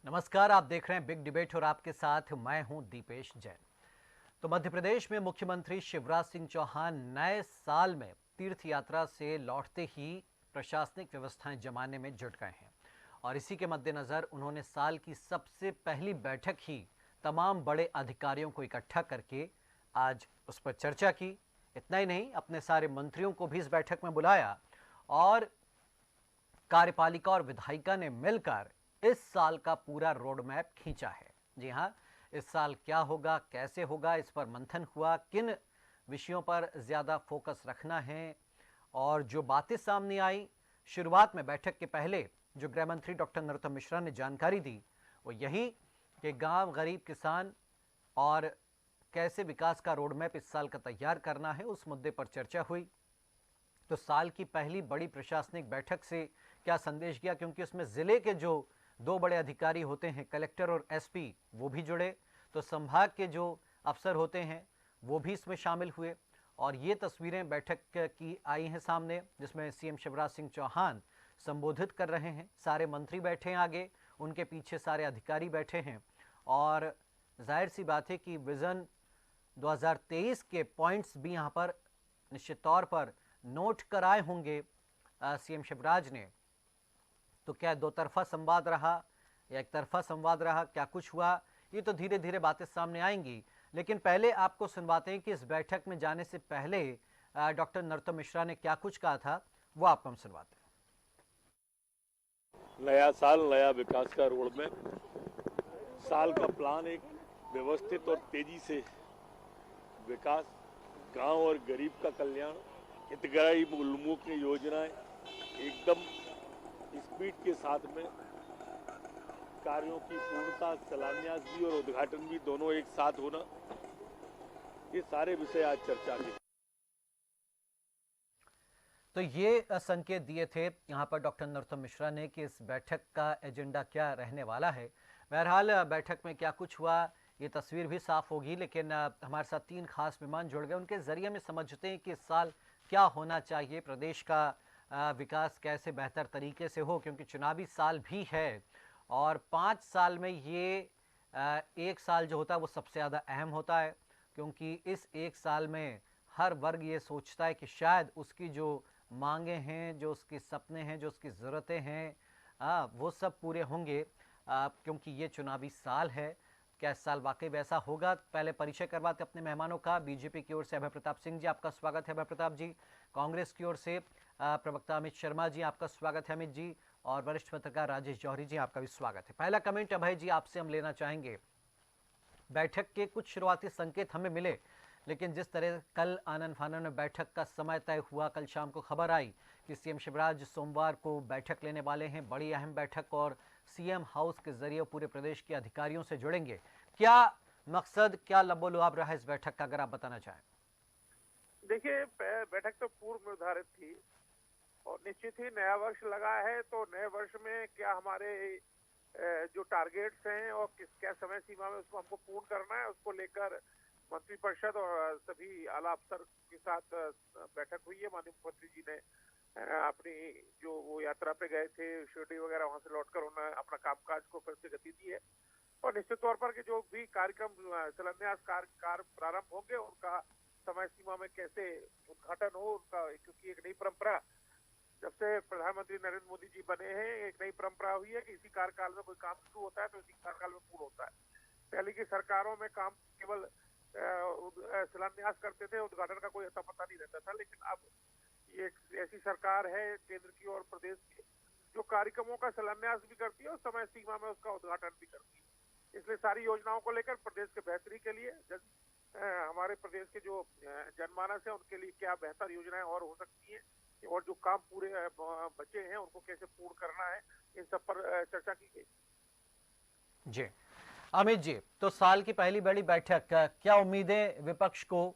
नमस्कार, आप देख रहे हैं बिग डिबेट और आपके साथ मैं हूं दीपेश जैन। तो मध्य प्रदेश में मुख्यमंत्री शिवराज सिंह चौहान नए साल में तीर्थ यात्रा से लौटते ही प्रशासनिक व्यवस्थाएं जमाने में जुट गए हैं और इसी के मद्देनजर उन्होंने साल की सबसे पहली बैठक ही तमाम बड़े अधिकारियों को इकट्ठा करके आज उस पर चर्चा की। इतना ही नहीं, अपने सारे मंत्रियों को भी इस बैठक में बुलाया और कार्यपालिका और विधायिका ने मिलकर इस साल का पूरा रोड मैप खींचा है। जी हाँ, इस साल क्या होगा, कैसे होगा, इस पर मंथन हुआ, किन विषयों पर ज़्यादा फोकस रखना है। और जो बातें सामने आई शुरुआत में बैठक के पहले, जो गृह मंत्री डॉक्टर नरोत्तम मिश्रा ने जानकारी दी, वो यही कि गांव, गरीब, किसान और कैसे विकास का रोड मैप इस साल का तैयार करना है, उस मुद्दे पर चर्चा हुई। तो साल की पहली बड़ी प्रशासनिक बैठक से क्या संदेश गया, क्योंकि उसमें जिले के जो दो बड़े अधिकारी होते हैं, कलेक्टर और एसपी, वो भी जुड़े। तो संभाग के जो अफसर होते हैं वो भी इसमें शामिल हुए और ये तस्वीरें बैठक की आई हैं सामने, जिसमें सीएम शिवराज सिंह चौहान संबोधित कर रहे हैं। सारे मंत्री बैठे हैं आगे, उनके पीछे सारे अधिकारी बैठे हैं और जाहिर सी बात है कि विजन 2023 के पॉइंट्स भी यहाँ पर निश्चित तौर पर नोट कराए होंगे सीएम शिवराज ने। तो क्या दो तरफा संवाद रहा या एक तरफा संवाद रहा, क्या कुछ हुआ, ये तो धीरे धीरे बातें सामने आएंगी। लेकिन पहले आपको सुनवाते हैं कि इस बैठक में जाने से पहले डॉक्टर नरोत्तम मिश्रा ने क्या कुछ कहा था, वो आपको हम सुनवाते हैं। नया साल, नया विकास का रोड में साल का प्लान, एक व्यवस्थित और तेजी से विकास, गांव और गरीब का कल्याण, हितग्राही उन्मुख योजनाएं एकदम स्पीड के साथ में, कार्यों की पूर्णता, शिलान्यास भी और उद्घाटन भी दोनों एक साथ होना, ये सारे विषय आज चर्चा के। तो ये संकेत दिए थे यहाँ पर डॉक्टर नरोत्तम मिश्रा ने कि इस बैठक का एजेंडा क्या रहने वाला है। बहरहाल बैठक में क्या कुछ हुआ ये तस्वीर भी साफ होगी, लेकिन हमारे साथ तीन खास मेहमान जुड़ गए, उनके जरिए में समझते हैं कि इस साल क्या होना चाहिए, प्रदेश का विकास कैसे बेहतर तरीके से हो, क्योंकि चुनावी साल भी है और 5 साल में ये एक साल जो होता है वो सबसे ज़्यादा अहम होता है, क्योंकि इस एक साल में हर वर्ग ये सोचता है कि शायद उसकी जो मांगे हैं, जो उसके सपने हैं, जो उसकी ज़रूरतें हैं, वो सब पूरे होंगे, क्योंकि ये चुनावी साल है। क्या इस साल वाकई वैसा होगा? पहले परिचय करवाते अपने मेहमानों का। बीजेपी की ओर से अभय प्रताप सिंह जी, आपका स्वागत है अभय प्रताप जी। कांग्रेस की ओर से प्रवक्ता अमित शर्मा जी, आपका स्वागत है अमित जी। और वरिष्ठ पत्रकार राजेश जौहरी जी, आपका भी स्वागत है। पहला कमेंट अभय जी आपसे हम लेना चाहेंगे। बैठक के कुछ शुरुआती संकेत हमें मिले, लेकिन जिस तरह कल आनन फानन में बैठक का समय तय हुआ, कल शाम को खबर आई कि सीएम शिवराज सोमवार को बैठक लेने वाले हैं, बड़ी अहम बैठक, और सीएम हाउस के जरिए पूरे प्रदेश के अधिकारियों से जुड़ेंगे। क्या मकसद, क्या लबोलुआब रहा इस बैठक का, अगर आप बताना चाहें। देखिए, बैठक तो पूर्व निर्धारित थी और निश्चित ही नया वर्ष लगा है, तो नए वर्ष में क्या हमारे जो टारगेट्स हैं और क्या समय सीमा में उसको हमको पूर्ण करना है, उसको लेकर मंत्रिपरिषद और सभी आला अफसर के साथ बैठक हुई है। माननीय मुख्यमंत्री जी ने अपनी जो वो यात्रा पे गए थे शिरडी वगैरह, वहां से लौटकर उन्होंने अपना कामकाज को फिर से गति दी है और निश्चित तौर पर कि जो भी कार्यक्रम शिलान्यास कार्य प्रारंभ होंगे उनका समय सीमा में कैसे उद्घाटन हो उनका, क्योंकि एक नई परंपरा जब से प्रधानमंत्री नरेंद्र मोदी जी बने हैं, एक नई परंपरा हुई है कि इसी कार्यकाल में कोई काम शुरू होता है तो इसी कार्यकाल में पूर्ण होता है। पहले की सरकारों में काम केवल शिलान्यास करते थे, उद्घाटन का कोई अता पता नहीं रहता था, लेकिन अब ये एक ऐसी सरकार है केंद्र की और प्रदेश की जो कार्यक्रमों का शिलान्यास भी करती है और समय सीमा में उसका उद्घाटन भी करती है। इसलिए सारी योजनाओं को लेकर प्रदेश के बेहतरी के लिए हमारे प्रदेश के जो जनमानस है उनके लिए क्या बेहतर योजनाएं और हो सकती हैं और जो काम पूरे बचे हैं उनको कैसे पूर्ण करना है, इन सब पर चर्चा की गई। जी अमित जी, तो साल की पहली बड़ी बैठक, क्या उम्मीदें विपक्ष को,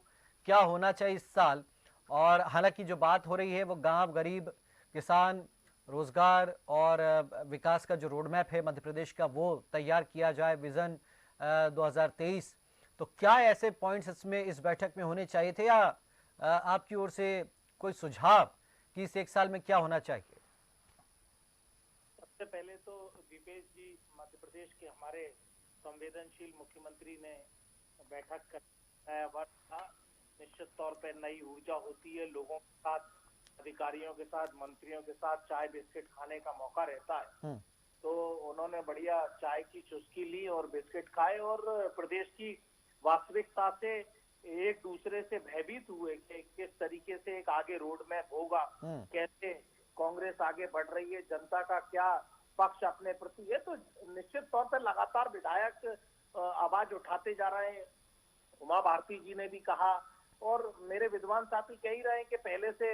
क्या होना चाहिए इस साल? और हालांकि जो बात हो रही है वो गांव, गरीब, किसान, रोजगार और विकास का जो रोड मैप है मध्य प्रदेश का वो तैयार किया जाए, विजन 2023। तो क्या ऐसे पॉइंट्स इसमें इस बैठक में होने चाहिए थे, या आपकी ओर से कोई सुझाव कि इस एक साल में क्या होना चाहिए? सबसे पहले तो दीपेश जी, मध्य प्रदेश के हमारे संवेदनशील मुख्यमंत्री ने बैठक कर नया वर्ष था। निश्चित तौर पर नई ऊर्जा होती है, लोगों के साथ, अधिकारियों के साथ, मंत्रियों के साथ चाय बिस्किट खाने का मौका रहता है। तो उन्होंने बढ़िया चाय की चुस्की ली और बिस्किट खाए और प्रदेश की वास्तविकता से एक दूसरे से भयभीत हुए कि किस तरीके से एक आगे रोड मैप होगा, कैसे कांग्रेस आगे बढ़ रही है, जनता का क्या पक्ष अपने प्रति है। तो निश्चित तौर पर लगातार विधायक आवाज उठाते जा रहे हैं। उमा भारती जी ने भी कहा और मेरे विद्वान साथी कह ही रहे हैं कि पहले से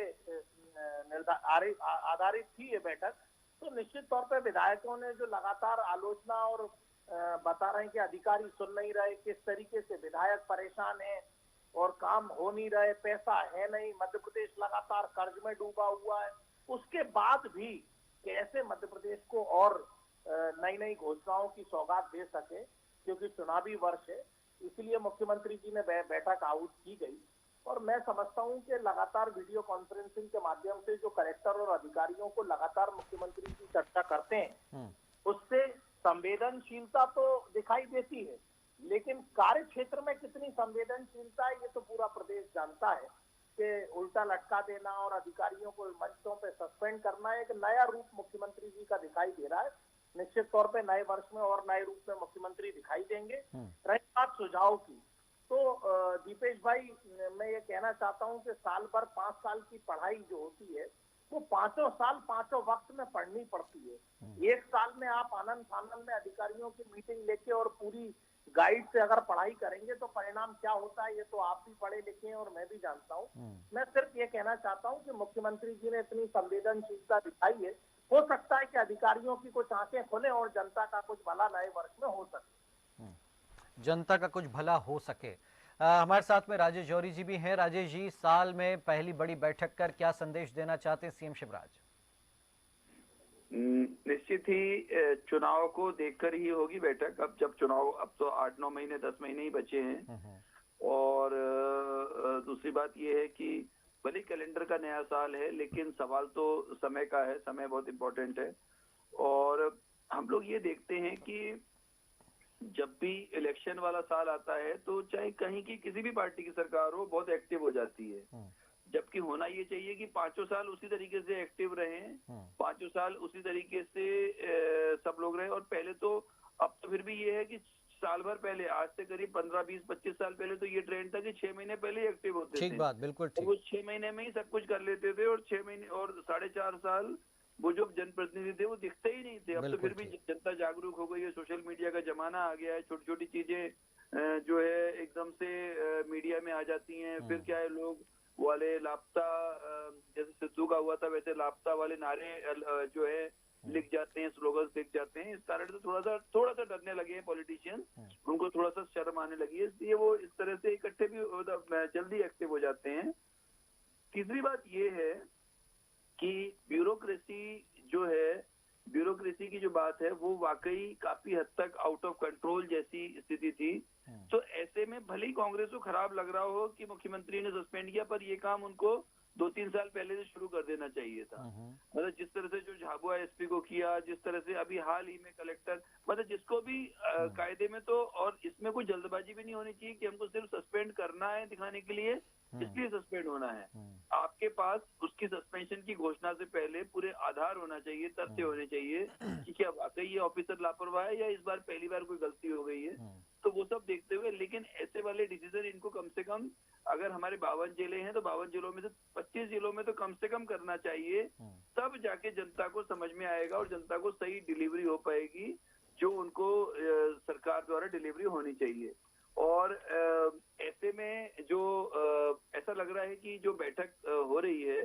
आधारित थी ये बैठक। तो निश्चित तौर पर विधायकों ने जो लगातार आलोचना और बता रहे हैं कि अधिकारी सुन नहीं रहे, किस तरीके से विधायक परेशान है और काम हो नहीं रहे, पैसा है नहीं, मध्य प्रदेश लगातार कर्ज में डूबा हुआ है, उसके बाद भी कैसे मध्य प्रदेश को और नई नई घोषणाओं की सौगात दे सके, क्योंकि चुनावी वर्ष है, इसलिए मुख्यमंत्री जी ने बैठक आहूत की गई। और मैं समझता हूं कि लगातार वीडियो कॉन्फ्रेंसिंग के माध्यम से जो कलेक्टर और अधिकारियों को लगातार मुख्यमंत्री जी चर्चा करते हैं, उससे संवेदनशीलता तो दिखाई देती है, लेकिन कार्य क्षेत्र में कितनी संवेदनशीलता है ये तो पूरा प्रदेश जानता है कि उल्टा लटका देना और अधिकारियों को मंचों पे सस्पेंड करना एक नया रूप मुख्यमंत्री जी का दिखाई दे रहा है। निश्चित तौर पे नए वर्ष में और नए रूप में मुख्यमंत्री दिखाई देंगे। रही बात सुझाव की, तो दीपेश भाई, मैं ये कहना चाहता हूं कि साल भर 5 साल की पढ़ाई जो होती है वो 5 साल 5 वक्त में पढ़नी पड़ती है। एक साल में आप आनंद फानंद में अधिकारियों की मीटिंग लेके और पूरी गाइड से अगर पढ़ाई करेंगे तो परिणाम क्या होता है ये तो आप भी पढ़े लिखे हैं और मैं भी जानता हूँ। मैं सिर्फ ये कहना चाहता हूँ कि मुख्यमंत्री जी ने इतनी संवेदनशीलता दिखाई है, हो सकता है कि अधिकारियों की कुछ आंखें खुले और जनता का कुछ भला नए वर्ष में हो सके। जनता का कुछ भला हो सके। हमारे साथ में राजेश जौहरी जी भी हैं। राजेश जी, साल में पहली बड़ी बैठक कर क्या संदेश देना चाहते हैं सीएम शिवराज? निश्चित ही चुनाव को देखकर ही होगी बैठक। अब जब चुनाव, अब तो 8-9 महीने 10 महीने ही बचे हैं। और दूसरी बात यह है कि भले कैलेंडर का नया साल है, लेकिन सवाल तो समय का है, समय बहुत इम्पोर्टेंट है। और हम लोग ये देखते हैं कि जब भी इलेक्शन वाला साल आता है तो चाहे कहीं की किसी भी पार्टी की सरकार हो, बहुत एक्टिव हो जाती है। जबकि होना ये चाहिए कि 5 साल उसी तरीके से एक्टिव रहें, 5 साल उसी तरीके से सब लोग रहें। और पहले तो, अब तो फिर भी ये है कि साल भर पहले, आज से करीब 15, 20, 25 साल पहले तो ये ट्रेंड था कि 6 महीने पहले ही एक्टिव होते थे। ठीक बात, बिल्कुल ठीक। वो 6 महीने में ही सब कुछ कर लेते थे और 6 महीने और 4.5 साल वो जो जनप्रतिनिधि थे वो दिखते ही नहीं थे। अब तो फिर भी जनता जागरूक हो गई है, सोशल मीडिया का जमाना आ गया है, छोटी छोटी चीजें जो है एकदम से मीडिया में आ जाती हैं। फिर क्या है, लोग वाले लापता, जैसे सिद्धू का हुआ था वैसे लापता वाले नारे जो है लिख जाते हैं, स्लोगन्स लिख जाते हैं। इस कारण से थोड़ा सा डरने लगे हैं पॉलिटिशियन, उनको थोड़ा सा शर्म आने लगी है, इसलिए वो इस तरह से इकट्ठे भी जल्दी एक्टिव हो जाते हैं। तीसरी बात ये है कि ब्यूरोक्रेसी जो है, ब्यूरोक्रेसी की जो बात है वो वाकई काफी हद तक आउट ऑफ कंट्रोल जैसी स्थिति थी। तो ऐसे में भले ही कांग्रेस को खराब लग रहा हो कि मुख्यमंत्री ने सस्पेंड किया, पर ये काम उनको 2-3 साल पहले से शुरू कर देना चाहिए था। मतलब जिस तरह से जो झाबुआ एसपी को किया, जिस तरह से अभी हाल ही में कलेक्टर, मतलब जिसको भी कायदे में तो, और इसमें कोई जल्दबाजी भी नहीं होनी चाहिए कि हमको सिर्फ सस्पेंड करना है दिखाने के लिए, इसलिए सस्पेंड होना है। आपके पास उसकी सस्पेंशन की घोषणा से पहले पूरे आधार होना चाहिए, तथ्य होने चाहिए कि क्या वाकई ये ऑफिसर लापरवाह है या इस बार पहली बार कोई गलती हो गई है। तो वो सब देखते हुए, लेकिन ऐसे वाले डिसीजन इनको कम से कम, अगर हमारे 52 जिले हैं तो 52 जिलों में से 25 जिलों में तो कम से कम करना चाहिए, तब जाके जनता को समझ में आएगा और जनता को सही डिलीवरी हो पाएगी जो उनको सरकार द्वारा डिलीवरी होनी चाहिए। और ऐसे में जो ऐसा लग रहा है कि जो बैठक हो रही है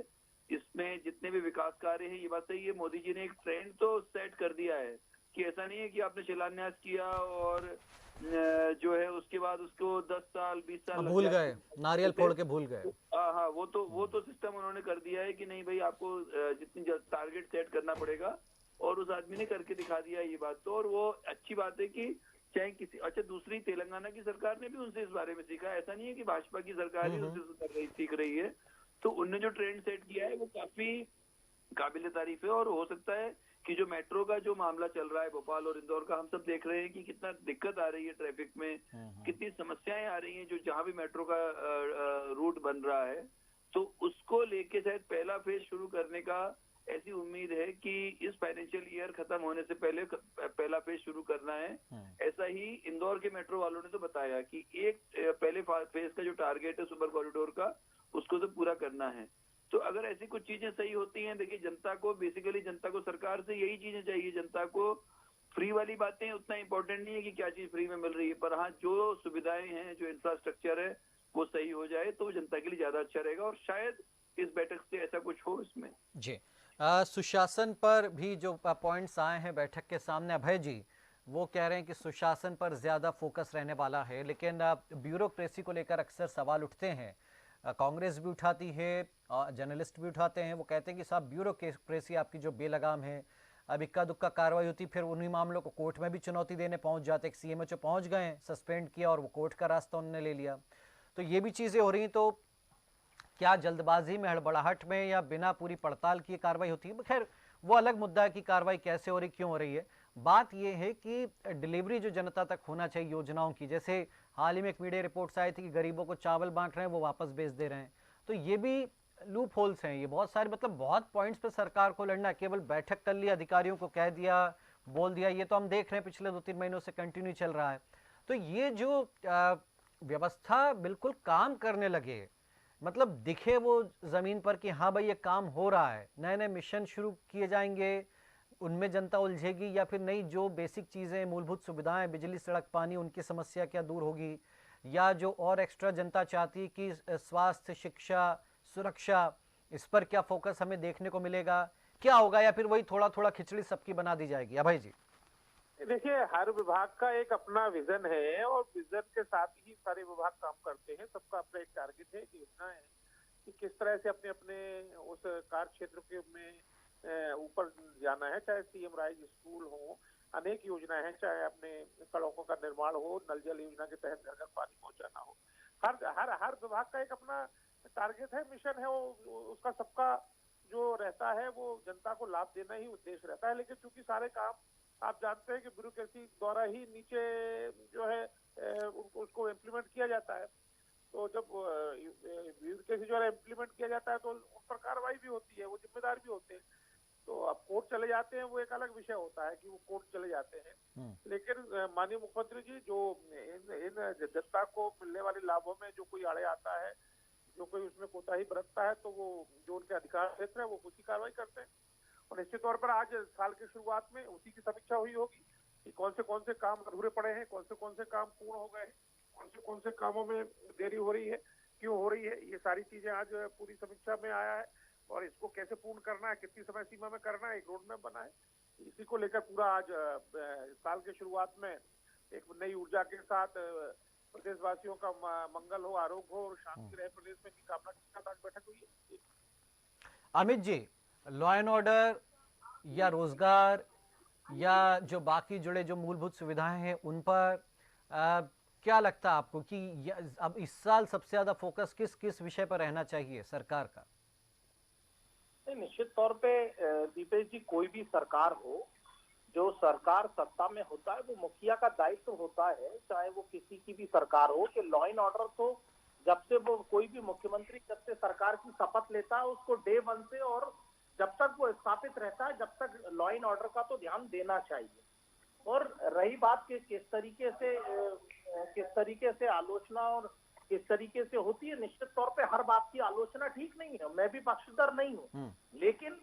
इसमें जितने भी विकास कार्य हैं, ये बात सही है, मोदी जी ने एक ट्रेंड तो सेट कर दिया है कि ऐसा नहीं है कि आपने शिलान्यास किया और जो है उसके बाद उसको 10 साल 20 साल भूल गए, नारियल फोड़ के भूल गए। हाँ, वो तो सिस्टम उन्होंने कर दिया है कि नहीं भाई, आपको जितनी टारगेट सेट करना पड़ेगा, और उस आदमी ने करके दिखा दिया ये बात तो। और वो अच्छी बात है कि चाहे किसी, अच्छा दूसरी तेलंगाना की सरकार ने भी उनसे इस बारे में सीखा, ऐसा नहीं है कि भाजपा की सरकार ही उनसे सीख रही है। तो उनने जो ट्रेंड सेट किया है वो काफी काबिल तारीफ है, और हो सकता है कि जो मेट्रो का जो मामला चल रहा है भोपाल और इंदौर का, हम सब देख रहे हैं कि कितना दिक्कत आ रही है ट्रैफिक में, कितनी समस्याएं आ रही हैं जो जहां भी मेट्रो का रूट बन रहा है। तो उसको लेके शायद पहला फेज शुरू करने का ऐसी उम्मीद है कि इस फाइनेंशियल ईयर खत्म होने से पहले पहला फेज शुरू करना है। ऐसा ही इंदौर के मेट्रो वालों ने तो बताया कि एक पहले फेज का जो टारगेट है सुपर कॉरिडोर का, उसको तो पूरा करना है। तो अगर ऐसी कुछ चीजें सही होती हैं, देखिए जनता को बेसिकली जनता को सरकार से यही चीजें चाहिए। जनता को फ्री वाली बातें उतना इम्पोर्टेंट नहीं है कि क्या चीज फ्री में मिल रही है, पर हाँ जो सुविधाएं हैं, जो इंफ्रास्ट्रक्चर है वो सही हो जाए तो जनता के लिए ज्यादा अच्छा रहेगा। और शायद इस बैठक से ऐसा कुछ हो इसमें। जी सुशासन पर भी जो पॉइंट्स आए हैं बैठक के सामने, अभय जी वो कह रहे हैं कि सुशासन पर ज़्यादा फोकस रहने वाला है, लेकिन ब्यूरोक्रेसी को लेकर अक्सर सवाल उठते हैं। कांग्रेस भी उठाती है, जर्नलिस्ट भी उठाते हैं। वो कहते हैं कि साहब ब्यूरोक्रेसी आपकी जो बेलगाम है, अब इक्का दुक्का कार्रवाई होती, फिर उन्हीं मामलों को कोर्ट में भी चुनौती देने पहुंच जाते। एक सीएमएचओ पहुंच गए, सस्पेंड किया और वो कोर्ट का रास्ता उन्होंने ले लिया। तो ये भी चीज़ें हो रही। तो क्या जल्दबाजी में, हड़बड़ाहट में या बिना पूरी पड़ताल की कार्रवाई होती है? खैर वो अलग मुद्दा है कि कार्रवाई कैसे हो रही, क्यों हो रही है। बात यह है कि डिलीवरी जो जनता तक होना चाहिए योजनाओं की, जैसे हाल ही में एक मीडिया रिपोर्ट्स आई थी कि गरीबों को चावल बांट रहे हैं, वो वापस भेज दे रहे हैं। तो ये भी लूप होल्स हैं, ये बहुत सारे, मतलब बहुत पॉइंट्स पे सरकार को लड़ना है। केवल बैठक कर ली, अधिकारियों को कह दिया, बोल दिया, ये तो हम देख रहे हैं पिछले 2-3 महीनों से कंटिन्यू चल रहा है। तो ये जो व्यवस्था बिल्कुल काम करने लगे, मतलब दिखे वो जमीन पर कि हाँ भाई ये काम हो रहा है, नए नए मिशन शुरू किए जाएंगे, उनमें जनता उलझेगी, या फिर नहीं जो बेसिक चीज़ें, मूलभूत सुविधाएं, बिजली, सड़क, पानी, उनकी समस्या क्या दूर होगी, या जो और एक्स्ट्रा जनता चाहती है कि स्वास्थ्य, शिक्षा, सुरक्षा, इस पर क्या फोकस हमें देखने को मिलेगा, क्या होगा, या फिर वही थोड़ा थोड़ा खिचड़ी सबकी बना दी जाएगी? अभय जी देखिए, हर विभाग का एक अपना विजन है और विजन के साथ ही सारे विभाग काम करते हैं। सबका अपना एक टारगेट है, एक योजना है कि किस तरह से अपने अपने उस कार्य क्षेत्र के में ऊपर जाना है। चाहे सीएम राइज स्कूल हो, अनेक योजनाएं हैं, चाहे अपने सड़कों का निर्माण हो, नल जल योजना के तहत घर घर पानी पहुंचाना हो। हर हर हर विभाग का एक अपना टारगेट है, मिशन है। उसका सबका जो रहता है वो जनता को लाभ देना ही उद्देश्य रहता है। लेकिन चूंकि सारे काम आप जानते हैं कि ब्यूरोक्रेसी द्वारा ही नीचे जो है उसको इम्प्लीमेंट किया जाता है। तो जब ब्यूरोक्रेसी द्वारा इम्प्लीमेंट किया जाता है तो उन पर कार्रवाई भी होती है, वो जिम्मेदार भी होते हैं। तो अब कोर्ट चले जाते हैं, वो एक अलग विषय होता है कि वो कोर्ट चले जाते हैं। लेकिन माननीय मुख्यमंत्री जी जो इन जनता को मिलने वाले लाभों में जो कोई आड़े आता है, जो कोई उसमें कोताही बरतता है, तो वो जो उनके अधिकार क्षेत्र है वो उसी कार्रवाई करते हैं। और निश्चित तौर पर आज साल की शुरुआत में उसी की समीक्षा हुई होगी कि कौन से काम अधूरे पड़े हैं, कौन से काम पूर्ण हो गए, कौन से कामों में देरी हो रही है, क्यों हो रही है। ये सारी चीजें आज पूरी समीक्षा में आया है और इसको कैसे पूर्ण करना है, कितनी समय सीमा में करना है, एक रोड मैप बना है। इसी को लेकर पूरा आज साल की शुरुआत में एक नई ऊर्जा के साथ प्रदेशवासियों का मंगल हो, आरोग्य हो और शांति रहे प्रदेश में की कामना के साथ आज बैठक हुई है। Amit ji, law and order या रोजगार या जो बाकी जुड़े जो मूलभूत सुविधाएं हैं उन पर क्या लगता है आपको कि अब इस साल सबसे ज्यादा फोकस किस किस विषय पर रहना चाहिए सरकार का? निश्चित तौर पे दीपेश जी, कोई भी सरकार हो, जो सरकार सत्ता में होता है वो मुखिया का दायित्व होता है, चाहे वो किसी की भी सरकार हो, कि लॉ एंड ऑर्डर तो जब से वो कोई भी मुख्यमंत्री जब से सरकार की शपथ लेता है उसको डे 1 से और जब तक वो स्थापित रहता है, जब तक लॉ एंड ऑर्डर का तो ध्यान देना चाहिए। और रही बात कि किस तरीके से आलोचना और किस तरीके से होती है, निश्चित तौर पे हर बात की आलोचना ठीक नहीं है, मैं भी पक्षधर नहीं हूं। लेकिन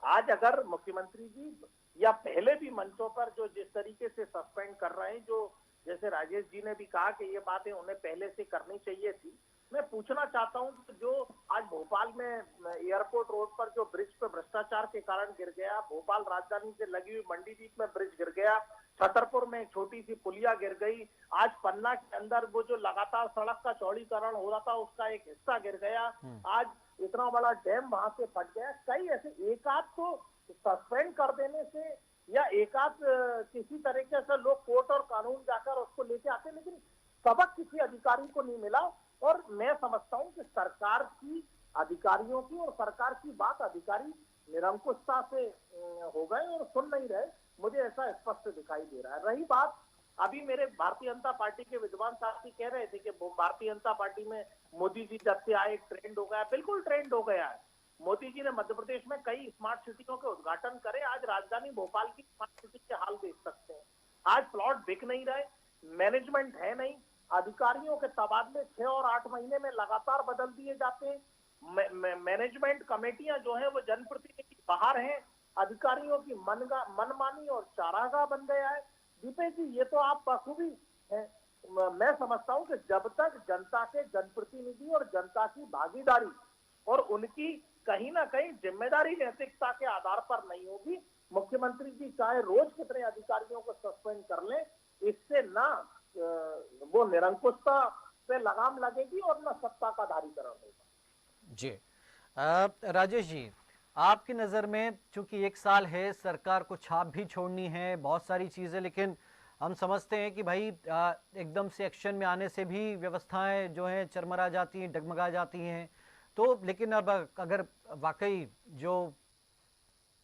आज अगर मुख्यमंत्री जी या पहले भी मंचों पर जो जिस तरीके से सस्पेंड कर रहे हैं, जो जैसे राजेश जी ने भी कहा कि ये बातें उन्हें पहले से करनी चाहिए थी, मैं पूछना चाहता हूं कि जो आज भोपाल में एयरपोर्ट रोड पर जो ब्रिज पे भ्रष्टाचार के कारण गिर गया, भोपाल राजधानी से लगी हुई मंडीदीप में ब्रिज गिर गया, छतरपुर में एक छोटी सी पुलिया गिर गई, आज पन्ना के अंदर वो जो लगातार सड़क का चौड़ीकरण हो रहा था उसका एक हिस्सा गिर गया, आज इतना बड़ा डैम वहां से फट गया। कई ऐसे एकाध तो सस्पेंड कर देने से या एकाध किसी तरीके से लोग कोर्ट और कानून जाकर उसको लेके आते, लेकिन सबक किसी अधिकारी को नहीं मिला। और मैं समझता हूं कि सरकार की अधिकारियों की और सरकार की बात अधिकारी निरंकुशता से हो गए और सुन नहीं रहे, मुझे ऐसा स्पष्ट दिखाई दे रहा है। रही बात, अभी मेरे भारतीय जनता पार्टी के विद्वान साथी कह रहे थे कि भारतीय जनता पार्टी में मोदी जी जब से आए ट्रेंड हो गया। बिल्कुल ट्रेंड हो गया है। मोदी जी ने मध्य प्रदेश में कई स्मार्ट सिटियों के उद्घाटन करे। आज राजधानी भोपाल की स्मार्ट सिटी के हाल देख सकते हैं। आज प्लॉट बिक नहीं रहे, मैनेजमेंट है नहीं, अधिकारियों के तबादले 6 और 8 महीने में लगातार बदल दिए जाते हैं। मैनेजमेंट कमेटियां जो है वो जनप्रतिनिधि बाहर हैं, अधिकारियों की मनमानी और चारागाह बन गया है। दीपेश जी, ये तो आप बखूबी हैं। मैं समझता हूं कि जब तक जनता के जनप्रतिनिधि और जनता की भागीदारी और उनकी कहीं ना कहीं जिम्मेदारी नैतिकता के आधार पर नहीं होगी, मुख्यमंत्री जी चाहे रोज कितने अधिकारियों को सस्पेंड कर लें, इससे ना वो निरंकुशता पे लगाम लगेगी और ना सत्ता का धारीकरण होगा। जी राजेश जी, आपकी नज़र में चूंकि 1 साल है, सरकार को छाप भी छोड़नी है, बहुत सारी चीज़ें, लेकिन हम समझते हैं कि भाई एकदम से एक्शन में आने से भी व्यवस्थाएं जो हैं चरमरा जाती हैं, डगमगा जाती हैं। तो लेकिन अब अगर वाकई जो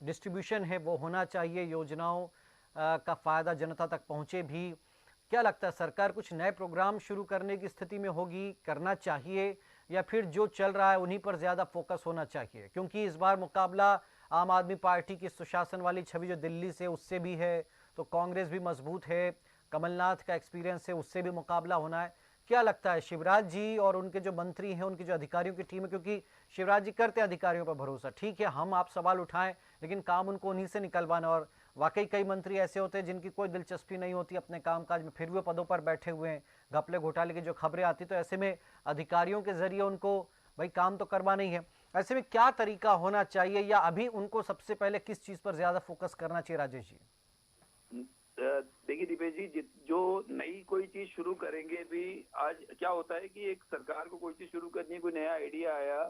डिस्ट्रीब्यूशन है वो होना चाहिए, योजनाओं का फ़ायदा जनता तक पहुँचे भी, क्या लगता है सरकार कुछ नए प्रोग्राम शुरू करने की स्थिति में होगी, करना चाहिए, या फिर जो चल रहा है उन्हीं पर ज़्यादा फोकस होना चाहिए? क्योंकि इस बार मुकाबला आम आदमी पार्टी की सुशासन वाली छवि जो दिल्ली से उससे भी है, तो कांग्रेस भी मजबूत है, कमलनाथ का एक्सपीरियंस है, उससे भी मुकाबला होना है। क्या लगता है शिवराज जी और उनके जो मंत्री हैं, उनकी जो अधिकारियों की टीम है, क्योंकि शिवराज जी करते हैं अधिकारियों पर भरोसा, ठीक है हम आप सवाल उठाएं, लेकिन काम उनको उन्हीं से निकलवाना, और वाकई कई मंत्री ऐसे होते हैं जिनकी कोई दिलचस्पी नहीं होती अपने कामकाज में, फिर भी पदों पर बैठे हुए हैं, घपले घोटाले की जो खबरें आती, तो ऐसे में अधिकारियों के जरिए उनको भाई काम तो करवाना ही है। ऐसे में क्या तरीका होना चाहिए, या अभी उनको सबसे पहले किस चीज पर ज्यादा फोकस करना चाहिए राजेश जी? देखिए दीपेश जी, जो नई कोई चीज शुरू करेंगे भी, आज क्या होता है कि एक सरकार को कोई चीज शुरू करनी है, कोई नया आइडिया आया,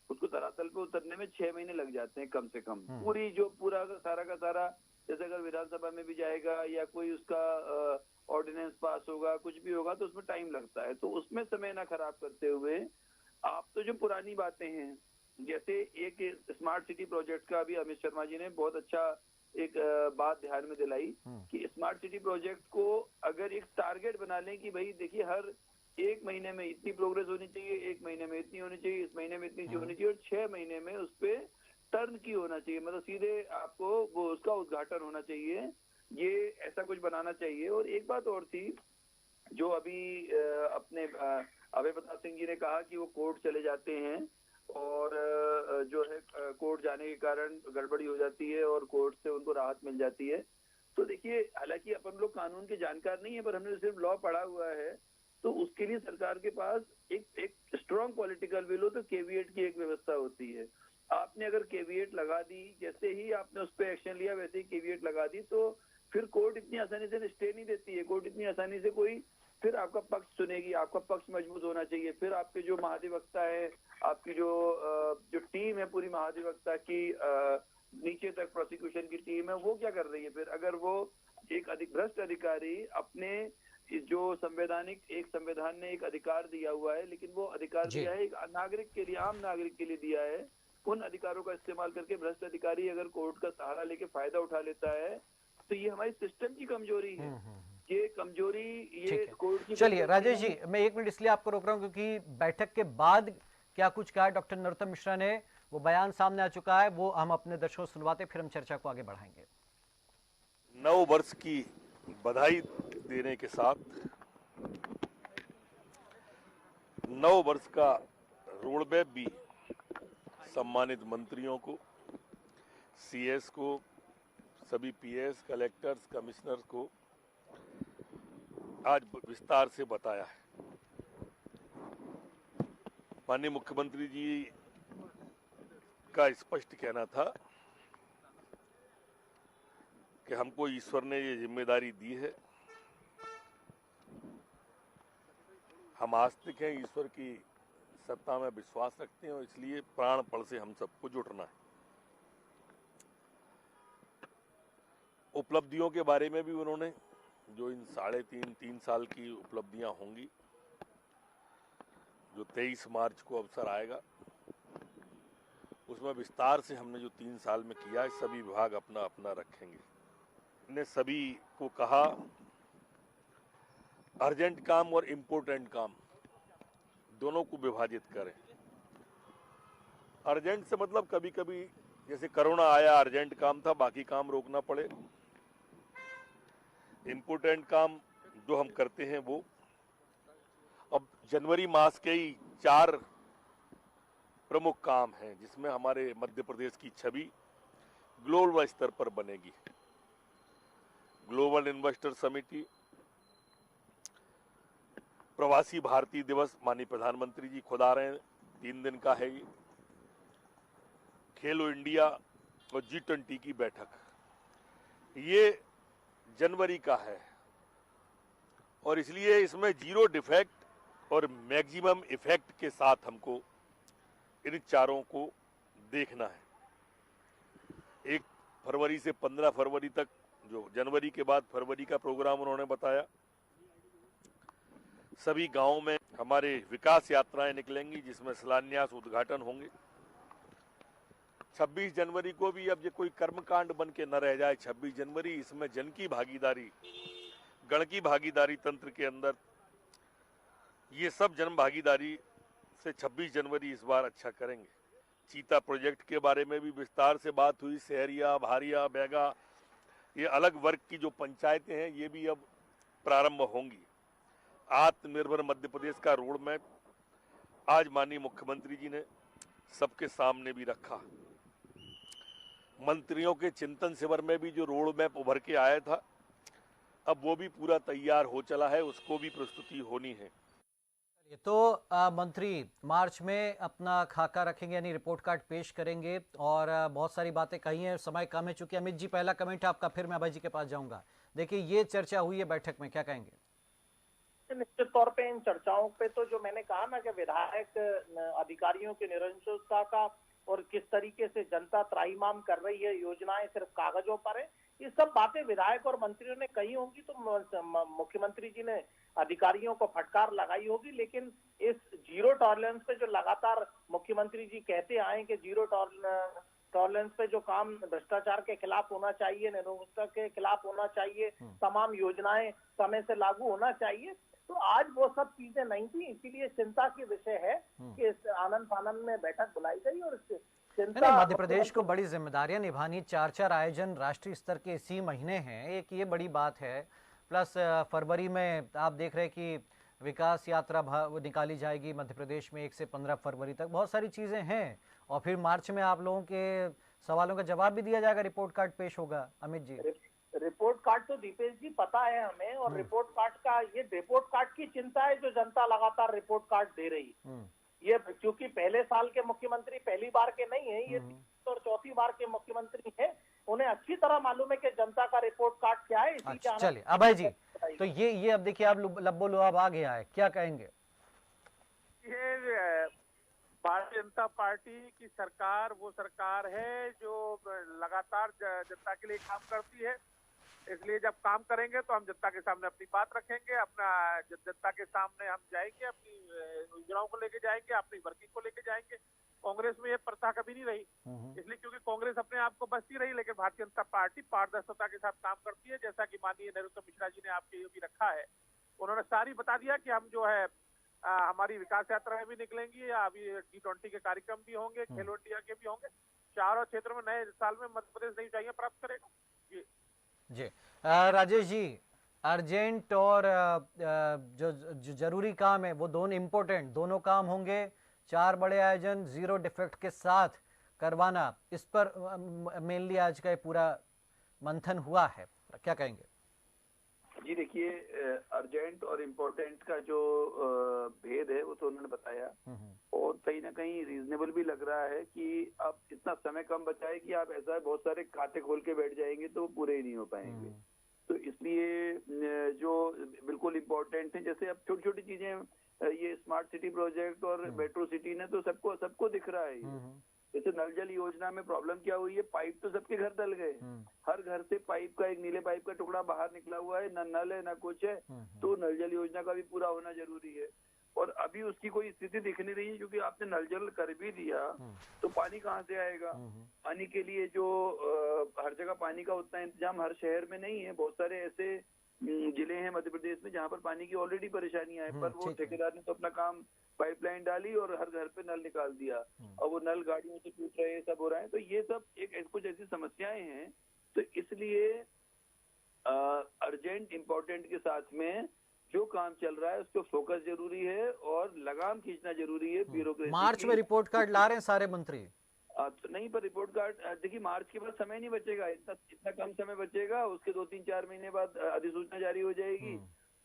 उसको धरातल पे उतरने में 6 महीने लग जाते हैं कम से कम। पूरी जो पूरा का सारा जैसे अगर विधानसभा में भी जाएगा या कोई उसका ऑर्डिनेंस पास होगा, कुछ भी होगा, तो उसमें टाइम लगता है। तो उसमें समय ना खराब करते हुए आप तो जो पुरानी बातें हैं, जैसे एक स्मार्ट सिटी प्रोजेक्ट का अभी अमित शर्मा जी ने बहुत अच्छा एक बात ध्यान में दिलाई कि स्मार्ट सिटी प्रोजेक्ट को अगर एक टारगेट बना लें कि भाई देखिए हर 1 महीने में इतनी प्रोग्रेस होनी चाहिए, 1 महीने में इतनी होनी चाहिए, इस महीने में इतनी होनी चाहिए, और 6 महीने में उस पर टर्न की होना चाहिए, मतलब सीधे आपको वो उसका उद्घाटन होना चाहिए। ये ऐसा कुछ बनाना चाहिए। और एक बात और थी जो अभी अपने अभय प्रताप सिंह जी ने कहा कि वो कोर्ट चले जाते हैं और जो है कोर्ट जाने के कारण गड़बड़ी हो जाती है और कोर्ट से उनको राहत मिल जाती है। तो देखिए, हालांकि अपन लोग कानून के जानकार नहीं है, पर हमने सिर्फ लॉ पढ़ा हुआ है, तो उसके लिए सरकार के पास एक स्ट्रॉन्ग पॉलिटिकल विल हो तो केवीएट की एक व्यवस्था होती है। आपने अगर केवीएट लगा दी, जैसे ही आपने उस पर एक्शन लिया वैसे ही केवीएट लगा दी, तो फिर कोर्ट इतनी आसानी से स्टे नहीं देती है। कोर्ट इतनी आसानी से कोई फिर आपका पक्ष सुनेगी, आपका पक्ष मजबूत होना चाहिए। फिर आपके जो महाधिवक्ता है, आपकी जो टीम है पूरी महाधिवक्ता की, नीचे तक प्रोसिक्यूशन की टीम है, वो क्या कर रही है फिर? अगर वो एक भ्रष्ट अधिकारी अपने जो संविधान ने एक अधिकार दिया हुआ है, लेकिन वो अधिकार दिया है एक नागरिक के लिए, आम नागरिक के लिए दिया है, उन अधिकारों का इस्तेमाल करके भ्रष्ट अधिकारी अगर कोर्ट का सहारा लेके फायदा उठा लेता है, तो ये हमारी सिस्टम की कमजोरी है। ये कमजोरी ये कोर्ट की। चलिए राजेश जी, मैं 1 मिनट इसलिए आपको रोक रहा हूँ क्योंकि बैठक के बाद क्या कुछ कहा डॉक्टर नरोत्तम मिश्रा ने, वो बयान सामने आ चुका है, वो हम अपने दर्शकों को सुनवाते, फिर हम चर्चा को आगे बढ़ाएंगे। नव वर्ष की बधाई देने के साथ नव वर्ष का रोडमैप भी सम्मानित मंत्रियों को, सीएस को, सभी पीएस, कलेक्टर्स, कमिश्नर्स को आज विस्तार से बताया है। माननीय मुख्यमंत्री जी का स्पष्ट कहना था कि हमको ईश्वर ने ये जिम्मेदारी दी है, हम आस्तिक हैं, ईश्वर की सत्ता में विश्वास रखते हैं, और इसलिए प्राणपण से हम सबको जुटना है। उपलब्धियों के बारे में भी उन्होंने, जो इन 3.5 साल की उपलब्धियां होंगी, जो 23 मार्च को अवसर आएगा, उसमें विस्तार से हमने जो 3 साल में किया है, सभी विभाग अपना अपना रखेंगे। ने सभी को कहा अर्जेंट काम और इम्पोर्टेंट काम दोनों को विभाजित करें। अर्जेंट से मतलब कभी कभी जैसे कोरोना आया, अर्जेंट काम था, बाकी काम रोकना पड़े। इम्पोर्टेंट काम जो हम करते हैं वो अब जनवरी मास के ही 4 प्रमुख काम हैं, जिसमें हमारे मध्य प्रदेश की छवि ग्लोबल स्तर पर बनेगी। ग्लोबल इन्वेस्टर समिति, प्रवासी भारतीय दिवस, माननीय प्रधानमंत्री जी खुद आ रहे हैं, 3 दिन का है ये। खेलो इंडिया और G20 की बैठक, ये जनवरी का है और इसलिए इसमें 0 डिफेक्ट और मैक्सिमम इफेक्ट के साथ हमको इन चारों को देखना है। 1 फरवरी से 15 फरवरी तक, जो जनवरी के बाद फरवरी का प्रोग्राम उन्होंने बताया। सभी गांवों में हमारे विकास यात्राएं निकलेंगी, जिसमें शिलान्यास, उद्घाटन होंगे। 26 जनवरी को भी अब ये कोई कर्मकांड बन के न रह जाए। 26 जनवरी, इसमें जन की भागीदारी, गण की भागीदारी तंत्र के अंदर, ये सब जन भागीदारी से 26 जनवरी इस बार अच्छा करेंगे। चीता प्रोजेक्ट के बारे में भी विस्तार से बात हुई। सहरिया, भारिया, बैगा, ये अलग वर्ग की जो पंचायतें हैं, ये भी अब प्रारंभ होंगी। आत्मनिर्भर मध्य प्रदेश का रोड मैप आज माननीय मुख्यमंत्री जी ने सबके सामने भी रखा। मंत्रियों के चिंतन शिविर में भी जो रोड मैप उभर के आया था, अब वो भी पूरा तैयार हो चला है, उसको भी प्रस्तुति होनी है। तो मंत्री मार्च में अपना खाका रखेंगे, यानी रिपोर्ट कार्ड पेश करेंगे और बहुत सारी बातें कही हैं। समय कम है, चूंकि अमित जी पहला कमेंट है आपका, फिर मैं अभय जी के पास जाऊंगा। देखिए, ये चर्चा हुई है बैठक में, क्या कहेंगे? निश्चित तौर पे इन चर्चाओं पे तो जो मैंने कहा ना कि विधायक अधिकारियों की निरंकुशता का और किस तरीके से जनता त्राहिमाम कर रही है, योजनाएं सिर्फ कागजों पर है, ये सब बातें विधायक और मंत्रियों ने कही होंगी, तो मुख्यमंत्री जी ने अधिकारियों को फटकार लगाई होगी। लेकिन इस 0 टॉलरेंस पे जो लगातार मुख्यमंत्री जी कहते आए कि 0 टॉलरेंस पे जो काम भ्रष्टाचार के खिलाफ होना चाहिए, निरंकुशता के खिलाफ होना चाहिए, तमाम योजनाएं समय से लागू होना चाहिए, तो आज वो सब चीजें नहीं थी। इसीलिए चिंता की विषय है कि इस आनंद फानंद में बैठक बुलाई गई और चिंता। मध्य प्रदेश को बड़ी जिम्मेदारियां निभानी, 4 आयोजन राष्ट्रीय स्तर के इसी महीने हैं, एक ये बड़ी बात है। प्लस फरवरी में आप देख रहे हैं कि विकास यात्रा निकाली जाएगी मध्य प्रदेश में 1 से 15 फरवरी तक, बहुत सारी चीजें हैं। और फिर मार्च में आप लोगों के सवालों का जवाब भी दिया जाएगा, रिपोर्ट कार्ड पेश होगा। अमित जी, रिपोर्ट कार्ड तो दीपेश जी पता है हमें, और रिपोर्ट कार्ड का, ये रिपोर्ट कार्ड की चिंता है जो जनता लगातार रिपोर्ट कार्ड दे रही। ये क्योंकि पहले साल के मुख्यमंत्री पहली बार के नहीं है, ये और चौथी बार के मुख्यमंत्री है, उन्हें अच्छी तरह मालूम है कि जनता का रिपोर्ट कार्ड क्या है। अच्छा, चलिए अभय जी, तो ये अब देखिए, आप लब्बो लुआब आ गया है, क्या कहेंगे? ये भारतीय जनता पार्टी की सरकार वो सरकार है जो लगातार जनता के लिए काम करती है। इसलिए जब काम करेंगे तो हम जनता के सामने अपनी बात रखेंगे, अपना जनता के सामने हम जाएंगे, अपनी योजनाओं को लेके जाएंगे, अपनी वर्किंग को लेके जाएंगे। कांग्रेस में ये प्रथा कभी नहीं रही, इसलिए क्योंकि कांग्रेस अपने आप को बचती रही, लेकिन भारतीय जनता पार्टी पारदर्शिता के साथ काम करती है। जैसा कि माननीय नरोत्तम मिश्रा जी ने आपके ये भी रखा है, उन्होंने सारी बता दिया कि हम जो है हमारी विकास यात्राएं भी निकलेंगी, अभी G20 के कार्यक्रम भी होंगे, खेलो इंडिया के भी होंगे। चारों क्षेत्रों में नए साल में मध्य प्रदेश नई ऊंचाइयां प्राप्त करेगा। जी राजेश जी, अर्जेंट और जो जरूरी काम है वो दोनों इम्पोर्टेंट, दोनों काम होंगे। 4 बड़े आयोजन 0 डिफेक्ट के साथ करवाना, इस पर मेनली आज का पूरा मंथन हुआ है, क्या कहेंगे? जी देखिए, अर्जेंट और इम्पोर्टेंट का जो भेद है वो तो उन्होंने बताया, और कहीं ना कहीं रीजनेबल भी लग रहा है कि अब इतना समय कम बचा है कि आप ऐसा बहुत सारे खाते खोल के बैठ जाएंगे तो पूरे ही नहीं हो पाएंगे। तो इसलिए जो बिल्कुल इम्पोर्टेंट है, जैसे अब छोटी छोटी चीजें, ये स्मार्ट सिटी प्रोजेक्ट और मेट्रो सिटी ने तो सबको दिख रहा है। जैसे नल जल योजना में प्रॉब्लम क्या हुई है, पाइप तो सबके घर डल गए, हर घर से पाइप का, एक नीले पाइप का टुकड़ा बाहर निकला हुआ है, न नल है न कुछ है, तो नल जल योजना का भी पूरा होना जरूरी है। और अभी उसकी कोई स्थिति दिख नहीं रही है, क्योंकि आपने नल जल कर भी दिया तो पानी कहाँ से आएगा? पानी के लिए जो हर जगह पानी का उतना इंतजाम हर शहर में नहीं है। बहुत सारे ऐसे जिले हैं मध्य प्रदेश में जहाँ पर पानी की ऑलरेडी परेशानियां है, पर वो ठेकेदार ने तो अपना काम पाइपलाइन डाली और हर घर पे नल निकाल दिया, और वो नल गाड़ियों से टूट रहे, सब हो रहा है। तो ये सब एक कुछ ऐसी समस्याएं हैं। तो इसलिए अर्जेंट इम्पोर्टेंट के साथ में जो काम चल रहा है उसको फोकस जरूरी है और लगाम खींचना जरूरी है ब्यूरोक्रेसी। मार्च में रिपोर्ट कार्ड ला रहे हैं सारे मंत्री। तो नहीं, पर रिपोर्ट कार्ड देखिए मार्च के बाद समय नहीं बचेगा, इतना कम समय बचेगा। उसके 2-3-4 महीने बाद अधिसूचना जारी हो जाएगी,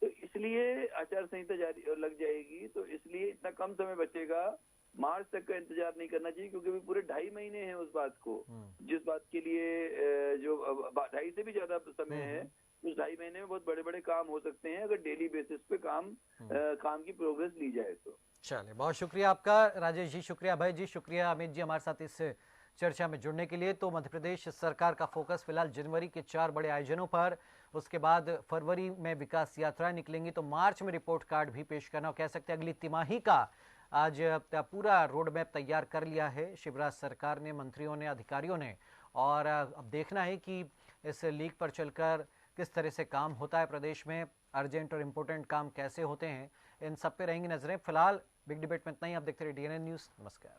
तो इसलिए आचार संहिता जारी लग जाएगी, तो इसलिए इतना कम समय बचेगा। मार्च तक का इंतजार नहीं करना चाहिए, क्योंकि अभी पूरे 2.5 महीने हैं उस बात को, जिस बात के लिए जो 2.5 से भी ज्यादा समय है। उस 2.5 महीने में बहुत बड़े बड़े काम हो सकते हैं अगर डेली बेसिस पे काम की प्रोग्रेस ली जाए तो। चलिए, बहुत शुक्रिया आपका राजेश जी, शुक्रिया अभय जी, शुक्रिया अमित जी हमारे साथ इस चर्चा में जुड़ने के लिए। तो मध्य प्रदेश सरकार का फोकस फिलहाल जनवरी के 4 बड़े आयोजनों पर, उसके बाद फरवरी में विकास यात्राएं निकलेंगी, तो मार्च में रिपोर्ट कार्ड भी पेश करना, कह सकते हैं अगली तिमाही का आज पूरा रोड मैप तैयार कर लिया है शिवराज सरकार ने, मंत्रियों ने, अधिकारियों ने। और अब देखना है कि इस लीक पर चलकर किस तरह से काम होता है प्रदेश में, अर्जेंट और इम्पोर्टेंट काम कैसे होते हैं, इन सब पे रहेंगी नजरें। फिलहाल बिग डिबेट में इतना ही। आप देखते रहिए DNN न्यूज़। नमस्कार।